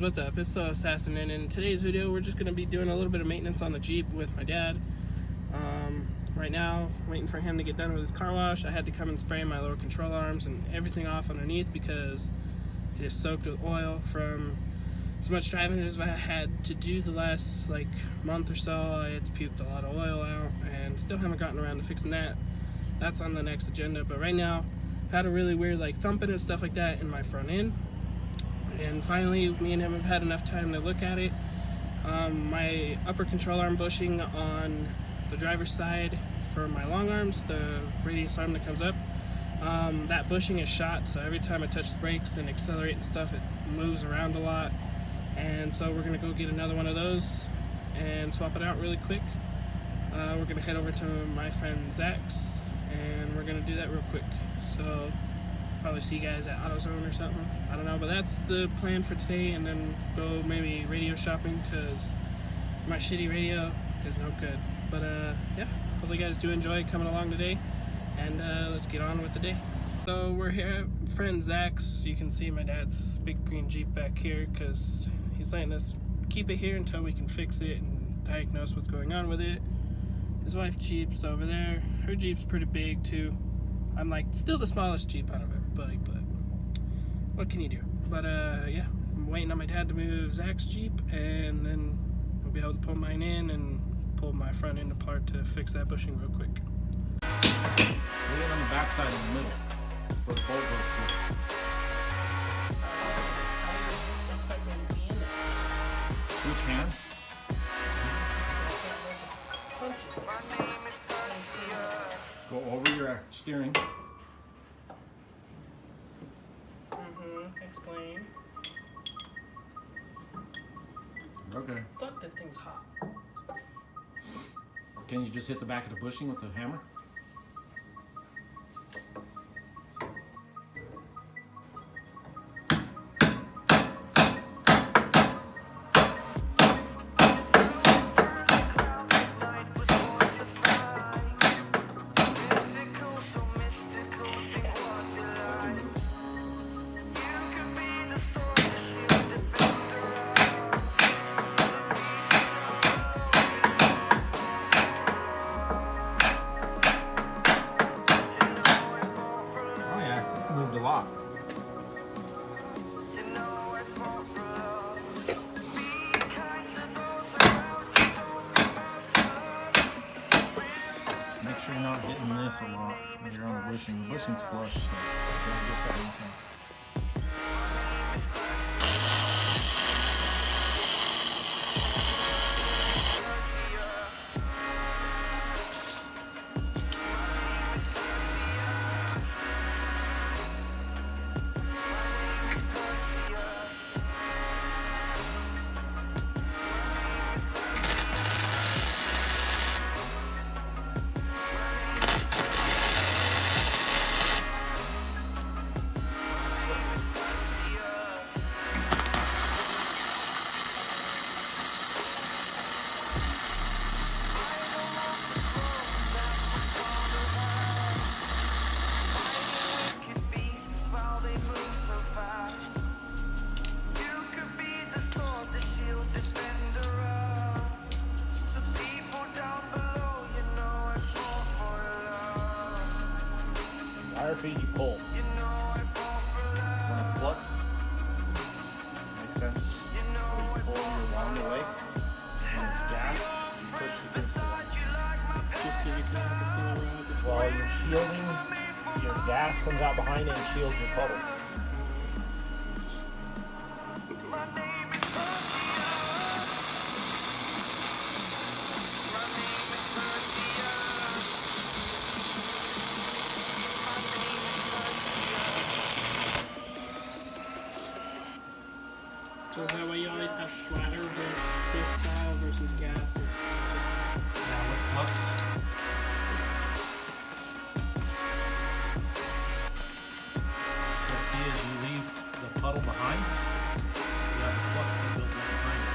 guys, what's up? It's Assassin, and in today's video we're just going to be doing a little bit of maintenance on the Jeep with my dad. Right now, waiting for him to get done with his car wash. I had to come and spray my lower control arms and everything off underneath because it is soaked with oil from so much driving as I had to do the last month or so. I had puked a lot of oil out and still haven't gotten around to fixing that. That's on the next agenda, but right now I've had a really weird thumping and stuff like that in my front end. And finally, me and him have had enough time to look at it. My upper control arm bushing on the driver's side for my long arms, the radius arm that comes up, that bushing is shot, so every time I touch the brakes and accelerate and stuff, it moves around a lot. And so we're gonna go get another one of those and swap it out really quick. We're gonna head over to my friend Zach's and we're gonna do that real quick. So probably see you guys at AutoZone or something, I don't know, but that's the plan for today. And then go maybe radio shopping because my shitty radio is no good. But yeah, hopefully you guys do enjoy coming along today, and let's get on with the day. So we're here at friend Zach's. You can see my dad's big green Jeep back here because he's letting us keep it here until we can fix it and diagnose what's going on with it. His wife's Jeep's over there. Her Jeep's pretty big too. I'm still the smallest Jeep out of everybody, but what can you do? But yeah, I'm waiting on my dad to move Zach's Jeep, and then we'll be able to pull mine in and pull my front end apart to fix that bushing real quick. Lay it on the back side in the middle, where the bolt goes through. Switch hands. Go over your steering. Explain. Okay. Fuck, that thing's hot. Can you just hit the back of the bushing with the hammer? Moved a lot. Make sure you're not hitting this a lot when you're on the bushing. The bushing's flush, so don't get that anything. Wire feed you pull. When it's flux, makes sense. So you pull your wand away. When it's gas, you push against the wire. Just because you can have the flow around. While you're shielding, your gas comes out behind it and shields your puddle. So is that why you always have splatter with this style versus gas? Now with flux, you'll see as you leave the puddle behind, you have the flux that builds up behind it.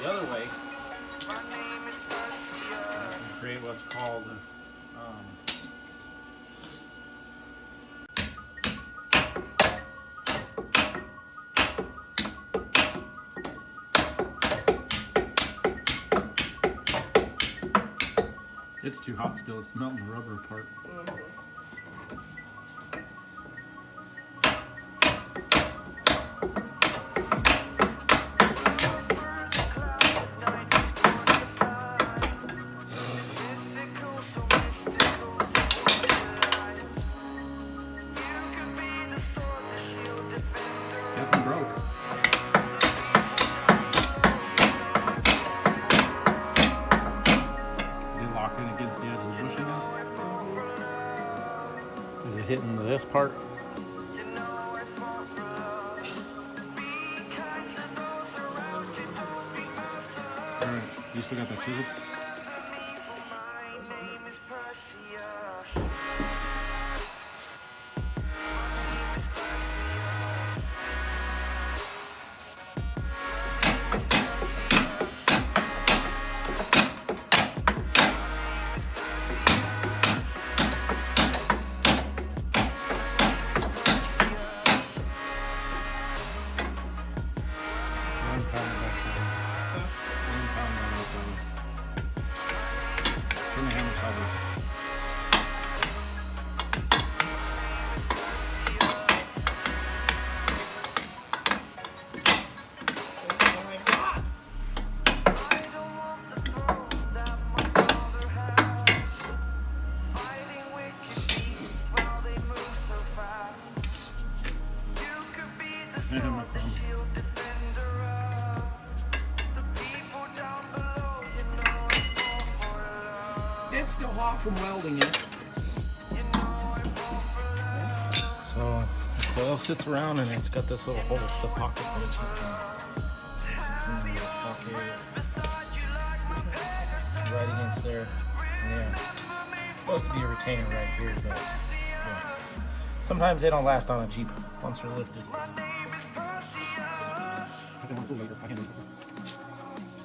the other way, you create what's called it's too hot still, it's melting the rubber apart. Nothing broke. Did it lock in against the edge of the bushing now? Is it hitting this part? Alright, you still got that chisel? It's still hot from welding it. So the coil sits around and it's got this little hole, the pocket that it sits in. Sits in the little pocket right against there. Yeah. Supposed to be a retainer right here, but yeah. Sometimes they don't last on a Jeep once they're lifted. My name is Perseus.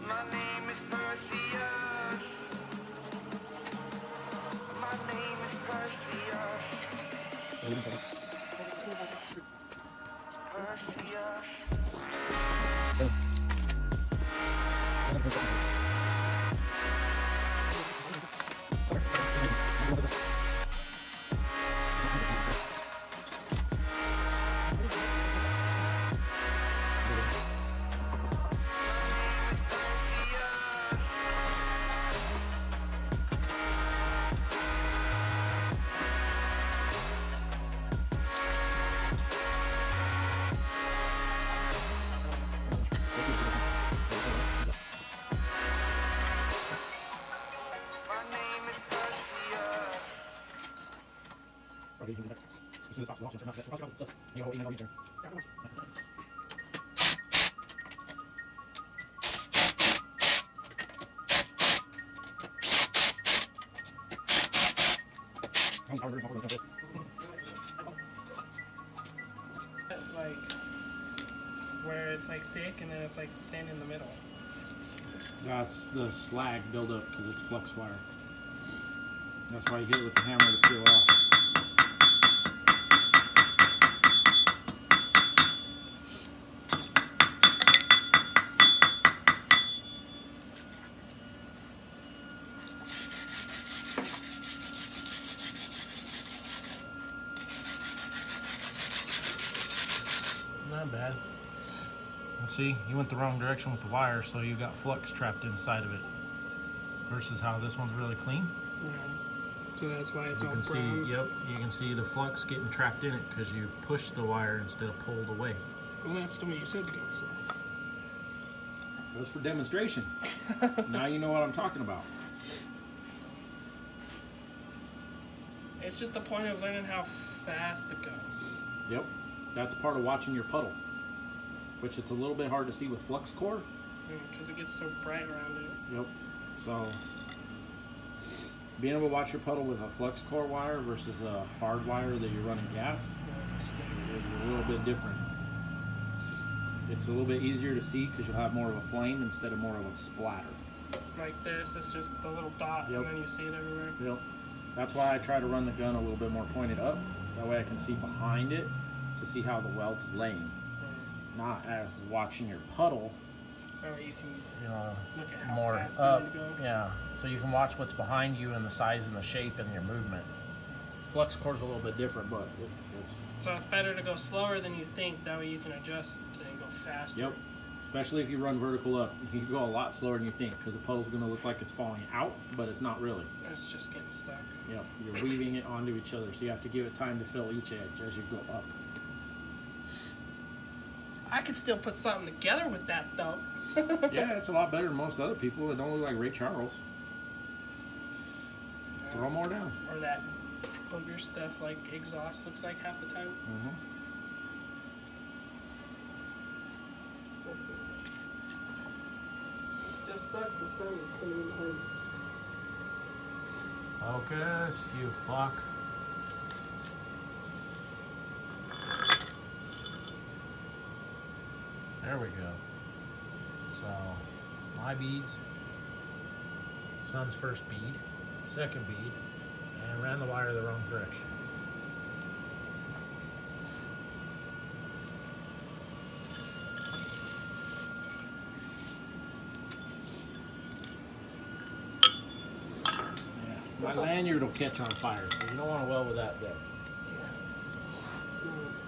My name is Perseus. Perseus. Like where it's like thick and then it's like thin in the middle. That's the slag buildup because it's flux wire. That's why you hit it with the hammer to peel off. Not bad. And see, you went the wrong direction with the wire, so you got flux trapped inside of it. Versus how this one's really clean. Yeah. So that's why it's You all can brown. see, yep, you can see the flux getting trapped in it because you pushed the wire instead of pulled away. Well, that's the way you said to go. So. It was for demonstration. Now you know what I'm talking about. It's just the point of learning how fast it goes. Yep, that's part of watching your puddle, which it's a little bit hard to see with flux core. Because it gets so bright around it. Yep, so being able to watch your puddle with a flux core wire versus a hard wire that you're running gas is a little bit different. It's a little bit easier to see because you'll have more of a flame instead of more of a splatter. Like this, it's just the little dot, Yep. and then you see it everywhere. Yep. That's why I try to run the gun a little bit more pointed up. That way I can see behind it to see how the weld's laying. Not as watching your puddle. Or you can look at how More fast up. you need to go. Yeah. So you can watch what's behind you and the size and the shape and your movement. Flux core's a little bit different, but it's... So it's better to go slower than you think. That way you can adjust and go faster. Yep. Especially if you run vertical up. You can go a lot slower than you think because the puddle's going to look like it's falling out, but it's not really. It's just getting stuck. Yep. You're weaving it onto each other, so you have to give it time to fill each edge as you go up. I could still put something together with that, though. Yeah, it's a lot better than most other people. It don't look like Ray Charles. Throw more down. Or that booger stuff like exhaust looks like half the time. Mm-hmm. Just sucks the sun coming in behind us. Focus, you fuck. There we go. So, my beads, sun's first bead, second bead, and ran the wire the wrong direction. My lanyard will catch on fire, so you don't want to weld with that there.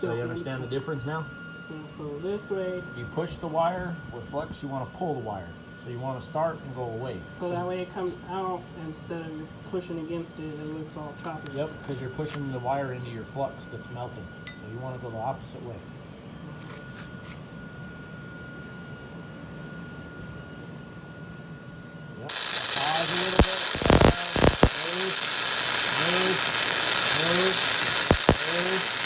So you understand the difference now? So this way, You push the wire, with flux you want to pull the wire. So you want to start and go away. so that way it comes out instead of pushing against it, it looks all choppy. Yep, because you're pushing the wire into your flux that's melting. So you want to go the opposite way. Yep. Pause a little bit. Move, move, move, move, move, move, move.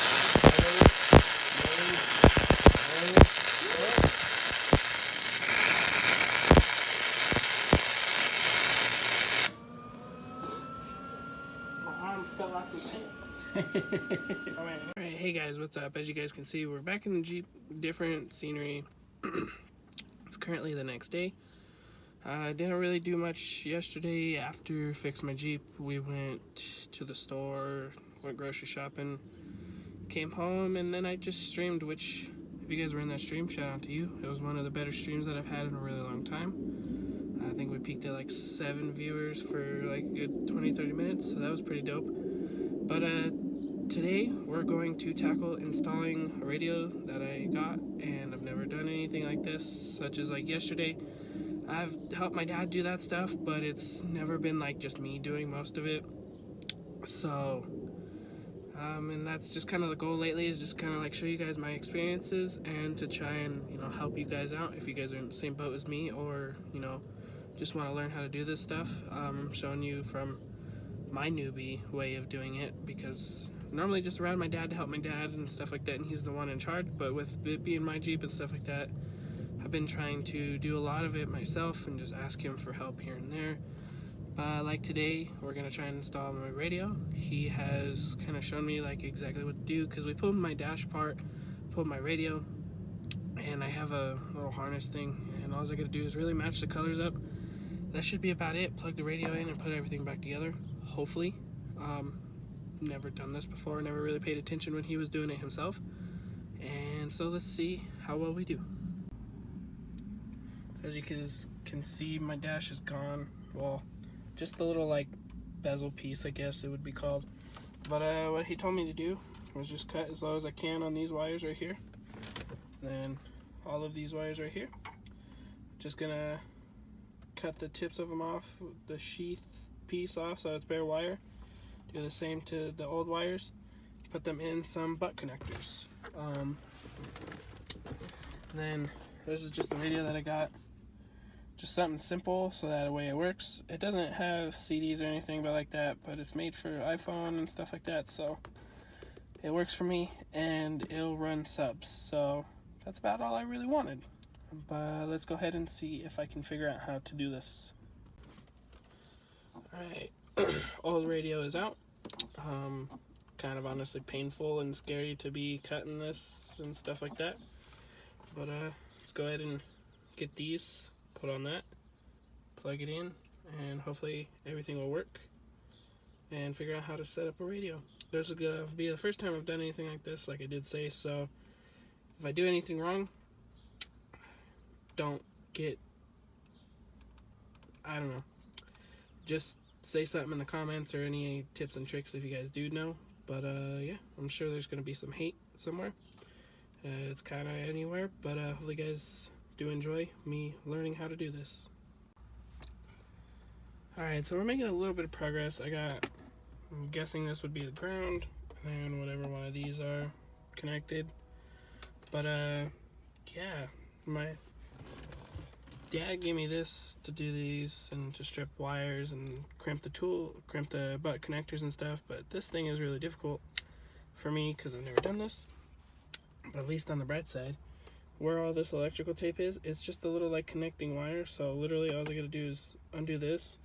My arm fell off my pants. Alright, hey guys, what's up? As you guys can see, we're back in the Jeep, different scenery. It's currently the next day. I didn't really do much yesterday. After fixing my Jeep, we went to the store, went grocery shopping, came home, and then I just streamed, which, if you guys were in that stream, shout out to you. It was one of the better streams that I've had in a really long time. I think we peaked at like 7 viewers for like a good 20-30 minutes, so that was pretty dope. But today we're going to tackle installing a radio that I got, and I've never done anything like this, such as like yesterday. I've helped my dad do that stuff, but it's never been like just me doing most of it. So, and that's just kind of the goal lately, is just kind of like show you guys my experiences and to try and, you know, help you guys out if you guys are in the same boat as me, or, you know, just want to learn how to do this stuff. I'm showing you from my newbie way of doing it, because normally just around my dad to help my dad and stuff like that, and he's the one in charge. But with it being my Jeep and stuff like that, I've been trying to do a lot of it myself and just ask him for help here and there. Like today, we're gonna try and install my radio. He has kind of shown me like exactly what to do, because we pulled my dash part, pulled my radio, and I have a little harness thing, and all I gotta do is really match the colors up. That should be about it. Plug the radio in and put everything back together, hopefully. Never done this before, never really paid attention when he was doing it himself. And so let's see how well we do. As you can see, my dash is gone. Well, just the little like bezel piece, I guess it would be called. But what he told me to do was just cut as low as I can on these wires right here. Then all of these wires right here. Just gonna cut the tips of them off, the sheath piece off, so it's bare wire. Do the same to the old wires. Put them in some butt connectors. Then this is just the radio that I got. Just something simple so that way it works. It doesn't have CDs or anything but like that, but it's made for iPhone and stuff like that, so it works for me, and it'll run subs. So that's about all I really wanted. But let's go ahead and see if I can figure out how to do this. Alright, old radio is out. Kind of honestly painful and scary to be cutting this and stuff like that. But go ahead and get these, put on that, plug it in, and hopefully everything will work, and figure out how to set up a radio. This is gonna be the first time I've done anything like this, like I did say, so if I do anything wrong, don't get, I don't know, just say something in the comments or any tips and tricks if you guys do know. But yeah, I'm sure there's gonna be some hate somewhere. It's kind of anywhere, but hopefully you guys do enjoy me learning how to do this. Alright, so we're making a little bit of progress. I'm guessing this would be the ground, and whatever one of these are connected. But yeah, my dad gave me this to do these and to strip wires and crimp the butt connectors and stuff. But this thing is really difficult for me because I've never done this. But at least on the bright side, where all this electrical tape is, it's just a little like connecting wire. So literally all I gotta do is undo this,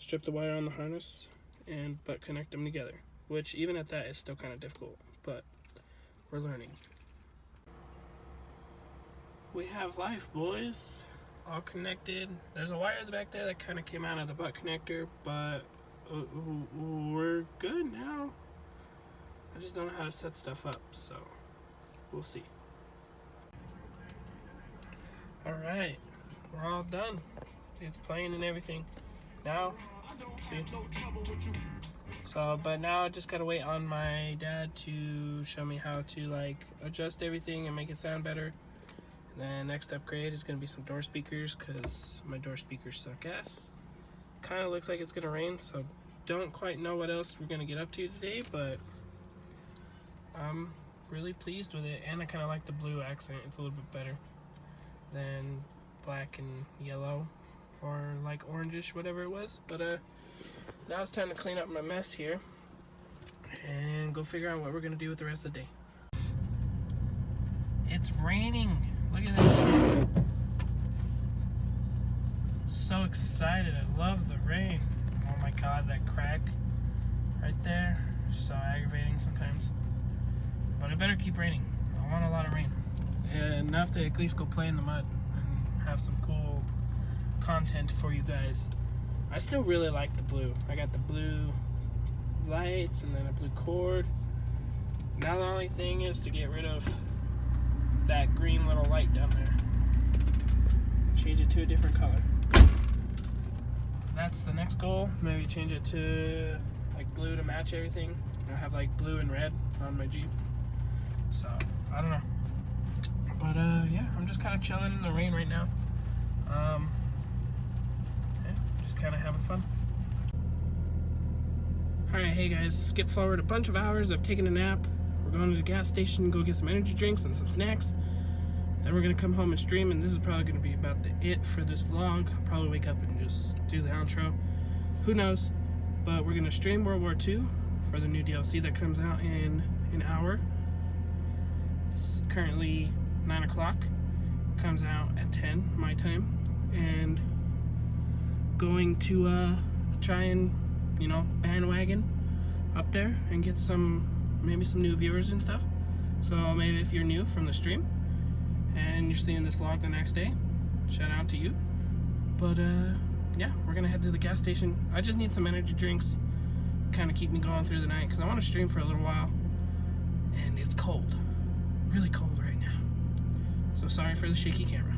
strip the wire on the harness, and butt connect them together. Which even at that is still kind of difficult, but we're learning. We have life, boys. All connected. There's a wire back there that kind of came out of the butt connector, but we're good now. I just don't know how to set stuff up, so we'll see. Alright, we're all done. It's playing and everything. Now, see? So, but now I just gotta wait on my dad to show me how to like adjust everything and make it sound better. And then next upgrade is gonna be some door speakers, because my door speakers suck ass. Kind of looks like it's gonna rain, so don't quite know what else we're gonna get up to today, but I'm really pleased with it, and I kind of like the blue accent. It's a little bit better than black and yellow, or like orangish, whatever it was. But now it's time to clean up my mess here and go figure out what we're gonna do with the rest of the day. It's raining. Look at this shit. So excited. I love the rain. Oh my god, that crack right there. So aggravating sometimes. But it better keep raining. I want a lot of rain. Enough to at least go play in the mud and have some cool content for you guys. I still really like the blue. I got the blue lights and then a blue cord. Now the only thing is to get rid of that green little light down there. Change it to a different color. That's the next goal. Maybe change it to like blue to match everything. I have like blue and red on my Jeep. So, I don't know. But yeah, I'm just kind of chilling in the rain right now. Yeah, just kind of having fun. Alright, hey guys, skip forward a bunch of hours. I've taken a nap. We're going to the gas station, go get some energy drinks and some snacks. Then we're going to come home and stream, and this is probably going to be about it for this vlog. I'll probably wake up and just do the outro. Who knows? But we're going to stream World War II for the new DLC that comes out in an hour. It's currently 9 o'clock. Comes out at 10 my time. And going to try and, you know, bandwagon up there and get maybe some new viewers and stuff. So maybe if you're new from the stream and you're seeing this vlog the next day, shout out to you. But yeah, we're gonna head to the gas station. I just need some energy drinks, kind of keep me going through the night, because I want to stream for a little while, and it's cold, really cold right now. So sorry for the shaky camera.